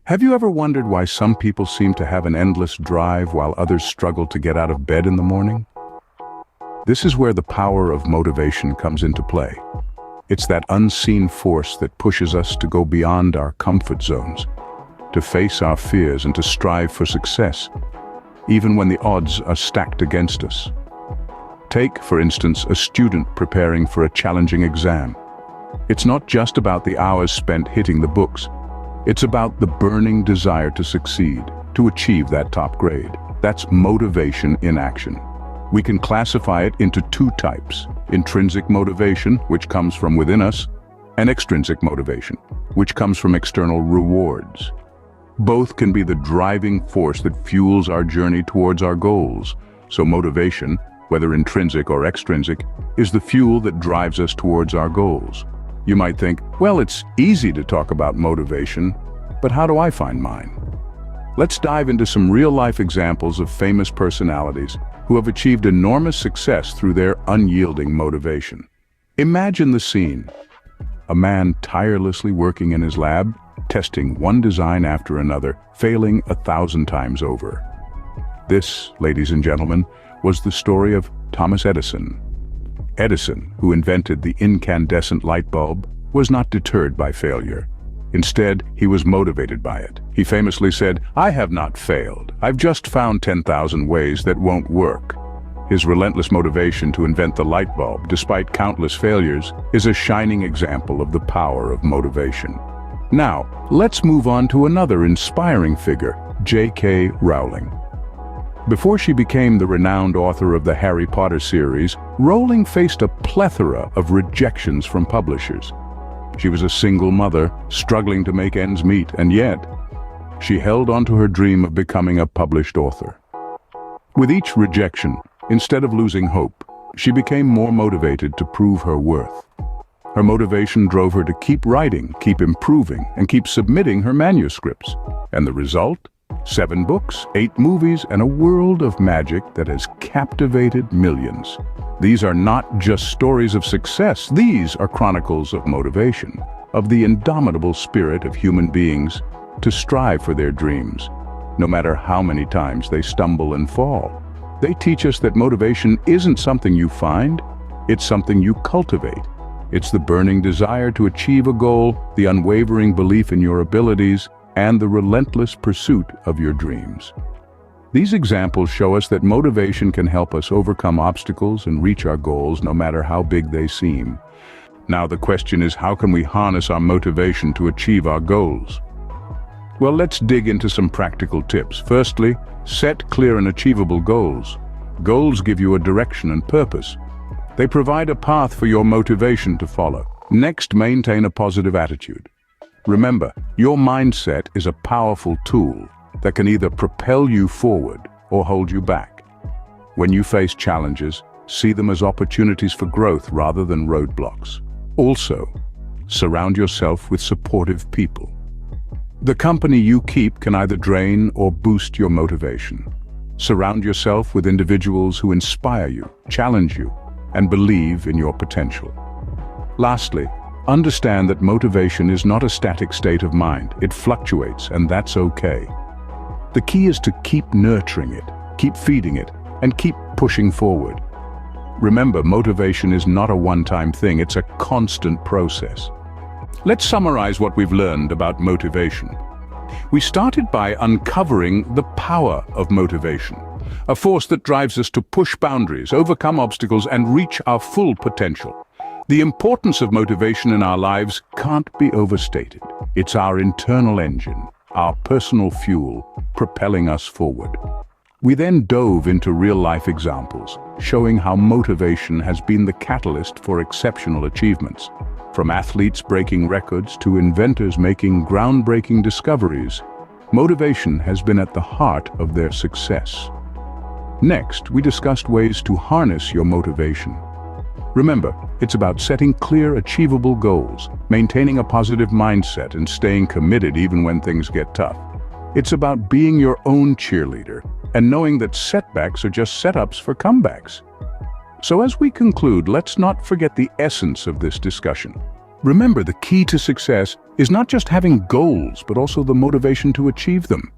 Have you ever wondered why some people seem to have an endless drive while others struggle to get out of bed in the morning? This is where the power of motivation comes into play. It's that unseen force that pushes us to go beyond our comfort zones, to face our fears and to strive for success, even when the odds are stacked against us. Take, for instance, a student preparing for a challenging exam. It's not just about the hours spent hitting the books. It's about the burning desire to succeed, to achieve that top grade. That's motivation in action. We can classify it into two types: intrinsic motivation, which comes from within us, and extrinsic motivation, which comes from external rewards. Both can be the driving force that fuels our journey towards our goals. So motivation, whether intrinsic or extrinsic, is the fuel that drives us towards our goals. You might think, well, it's easy to talk about motivation, but how do I find mine? Let's dive into some real-life examples of famous personalities who have achieved enormous success through their unyielding motivation. Imagine the scene: a man tirelessly working in his lab, testing one design after another, failing 1,000 times over. This, ladies and gentlemen, was the story of Thomas Edison. Edison, who invented the incandescent light bulb, was not deterred by failure. Instead, he was motivated by it. He famously said, "I have not failed. I've just found 10,000 ways that won't work." His relentless motivation to invent the light bulb, despite countless failures, is a shining example of the power of motivation. Now, let's move on to another inspiring figure, J.K. Rowling. Before she became the renowned author of the Harry Potter series, Rowling faced a plethora of rejections from publishers. She was a single mother, struggling to make ends meet, and yet, she held on to her dream of becoming a published author. With each rejection, instead of losing hope, she became more motivated to prove her worth. Her motivation drove her to keep writing, keep improving, and keep submitting her manuscripts. And the result? 7 books, 8 movies, and a world of magic that has captivated millions. These are not just stories of success, these are chronicles of motivation, of the indomitable spirit of human beings to strive for their dreams, no matter how many times they stumble and fall. They teach us that motivation isn't something you find, it's something you cultivate. It's the burning desire to achieve a goal, the unwavering belief in your abilities, and the relentless pursuit of your dreams. These examples show us that motivation can help us overcome obstacles and reach our goals no matter how big they seem. Now the question is, how can we harness our motivation to achieve our goals? Well, let's dig into some practical tips. Firstly, set clear and achievable goals. Goals give you a direction and purpose. They provide a path for your motivation to follow. Next, maintain a positive attitude. Remember, your mindset is a powerful tool that can either propel you forward or hold you back. When you face challenges, see them as opportunities for growth rather than roadblocks. Also, surround yourself with supportive people. The company you keep can either drain or boost your motivation. Surround yourself with individuals who inspire you, challenge you, and believe in your potential. Lastly, understand that motivation is not a static state of mind. It fluctuates, and that's okay. The key is to keep nurturing it, keep feeding it, and keep pushing forward. Remember, motivation is not a one-time thing, it's a constant process. Let's summarize what we've learned about motivation. We started by uncovering the power of motivation, a force that drives us to push boundaries, overcome obstacles, and reach our full potential. The importance of motivation in our lives can't be overstated. It's our internal engine, our personal fuel, propelling us forward. We then dove into real-life examples, showing how motivation has been the catalyst for exceptional achievements. From athletes breaking records to inventors making groundbreaking discoveries, motivation has been at the heart of their success. Next, we discussed ways to harness your motivation. Remember, it's about setting clear, achievable goals, maintaining a positive mindset, and staying committed even when things get tough. It's about being your own cheerleader and knowing that setbacks are just setups for comebacks. So as we conclude, let's not forget the essence of this discussion. Remember, the key to success is not just having goals, but also the motivation to achieve them.